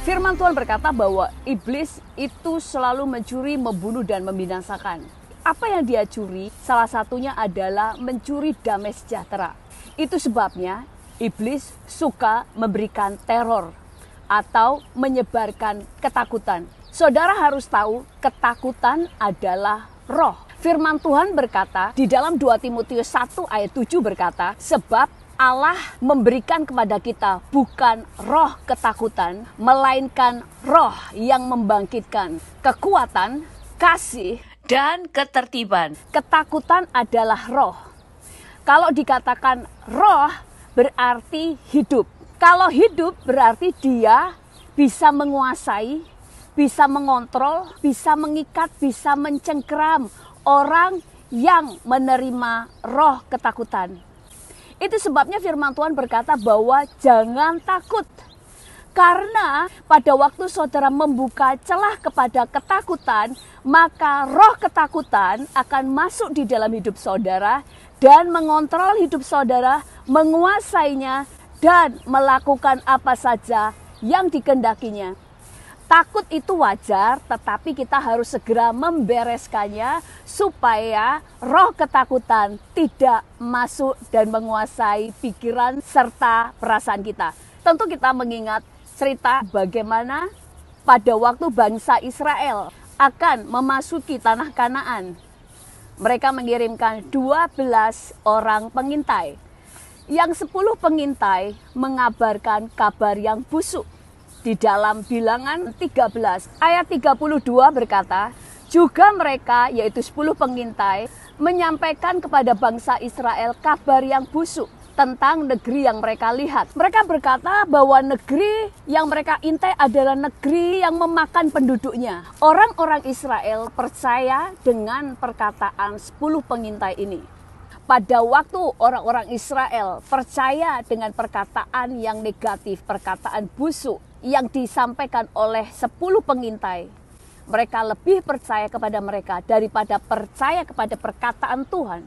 Firman Tuhan berkata bahwa iblis itu selalu mencuri, membunuh, dan membinasakan. Apa yang dia curi? Salah satunya adalah mencuri damai sejahtera. Itu sebabnya iblis suka memberikan teror atau menyebarkan ketakutan. Saudara harus tahu, ketakutan adalah roh. Firman Tuhan berkata di dalam 2 Timotius 1 ayat 7 berkata, sebab Allah memberikan kepada kita bukan roh ketakutan, melainkan roh yang membangkitkan kekuatan, kasih, dan ketertiban. Ketakutan adalah roh. Kalau dikatakan roh berarti hidup. Kalau hidup berarti dia bisa menguasai, bisa mengontrol, bisa mengikat, bisa mencengkeram orang yang menerima roh ketakutan. Itu sebabnya firman Tuhan berkata bahwa jangan takut. Karena pada waktu saudara membuka celah kepada ketakutan, maka roh ketakutan akan masuk di dalam hidup saudara dan mengontrol hidup saudara, menguasainya dan melakukan apa saja yang dikehendakinya. Takut itu wajar, tetapi kita harus segera membereskannya supaya roh ketakutan tidak masuk dan menguasai pikiran serta perasaan kita. Tentu kita mengingat cerita bagaimana pada waktu bangsa Israel akan memasuki tanah Kanaan. Mereka mengirimkan 12 orang pengintai. Yang 10 pengintai mengabarkan kabar yang busuk. Di dalam Bilangan 13 ayat 32 berkata, juga mereka yaitu 10 pengintai menyampaikan kepada bangsa Israel kabar yang busuk tentang negeri yang mereka lihat. Mereka berkata bahwa negeri yang mereka intai adalah negeri yang memakan penduduknya. Orang-orang Israel percaya dengan perkataan 10 pengintai ini. Pada waktu orang-orang Israel percaya dengan perkataan yang negatif, perkataan busuk yang disampaikan oleh 10 pengintai, mereka lebih percaya kepada mereka daripada percaya kepada perkataan Tuhan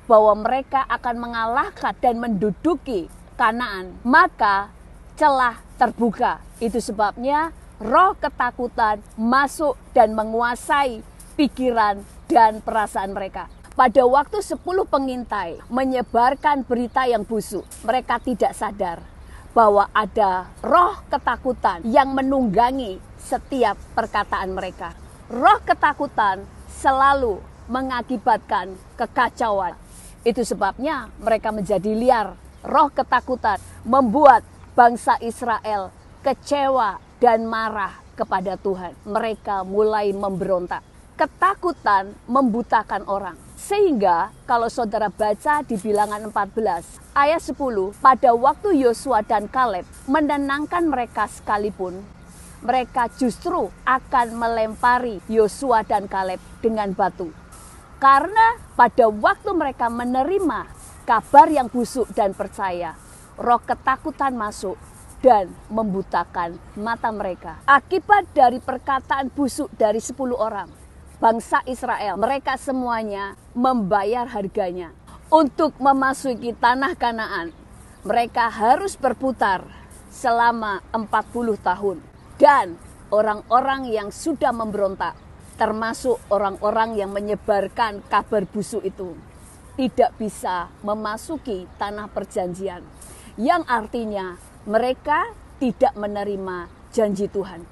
bahwa mereka akan mengalahkan dan menduduki Kanaan. Maka celah terbuka. Itu sebabnya roh ketakutan masuk dan menguasai pikiran dan perasaan mereka. Pada waktu 10 pengintai menyebarkan berita yang busuk, mereka tidak sadar bahwa ada roh ketakutan yang menunggangi setiap perkataan mereka. Roh ketakutan selalu mengakibatkan kekacauan. Itu sebabnya mereka menjadi liar. Roh ketakutan membuat bangsa Israel kecewa dan marah kepada Tuhan. Mereka mulai memberontak. Ketakutan membutakan orang. Sehingga kalau saudara baca di Bilangan 14 ayat 10, pada waktu Yosua dan Kaleb menenangkan mereka sekalipun, mereka justru akan melempari Yosua dan Kaleb dengan batu. Karena pada waktu mereka menerima kabar yang busuk dan percaya, roh ketakutan masuk dan membutakan mata mereka. Akibat dari perkataan busuk dari 10 orang, bangsa Israel, mereka semuanya membayar harganya. Untuk memasuki tanah Kanaan, mereka harus berputar selama 40 tahun. Dan orang-orang yang sudah memberontak, termasuk orang-orang yang menyebarkan kabar busuk itu, tidak bisa memasuki tanah perjanjian. Yang artinya mereka tidak menerima janji Tuhan.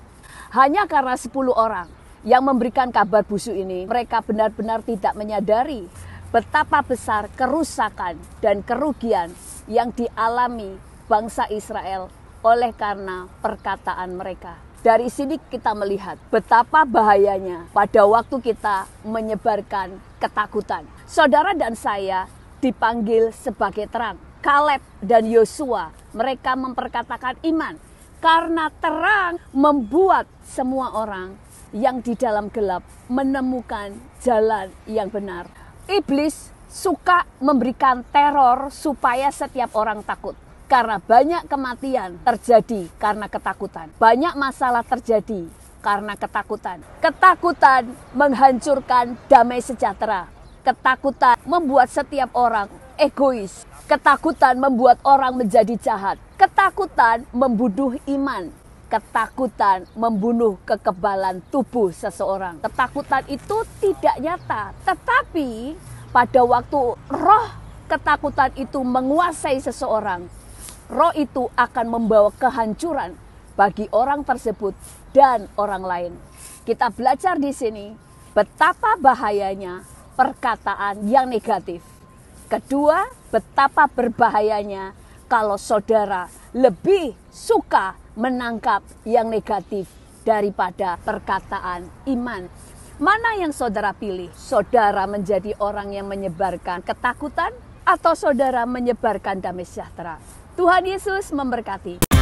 Hanya karena 10 orang yang memberikan kabar busuk ini, mereka benar-benar tidak menyadari betapa besar kerusakan dan kerugian yang dialami bangsa Israel oleh karena perkataan mereka. Dari sini kita melihat betapa bahayanya pada waktu kita menyebarkan ketakutan. Saudara dan saya dipanggil sebagai terang. Kaleb dan Yosua, mereka memperkatakan iman. Karena terang membuat semua orang yang di dalam gelap menemukan jalan yang benar. Iblis suka memberikan teror supaya setiap orang takut. Karena banyak kematian terjadi karena ketakutan. Banyak masalah terjadi karena ketakutan. Ketakutan menghancurkan damai sejahtera. Ketakutan membuat setiap orang egois. Ketakutan membuat orang menjadi jahat. Ketakutan membunuh iman. ketakutan membunuh kekebalan tubuh seseorang. Ketakutan itu tidak nyata, tetapi pada waktu roh ketakutan itu menguasai seseorang, roh itu akan membawa kehancuran bagi orang tersebut dan orang lain. Kita belajar di sini betapa bahayanya perkataan yang negatif. Kedua, betapa berbahayanya kalau saudara lebih suka menangkap yang negatif daripada perkataan iman. Mana yang saudara pilih? Saudara menjadi orang yang menyebarkan ketakutan atau saudara menyebarkan damai sejahtera? Tuhan Yesus memberkati.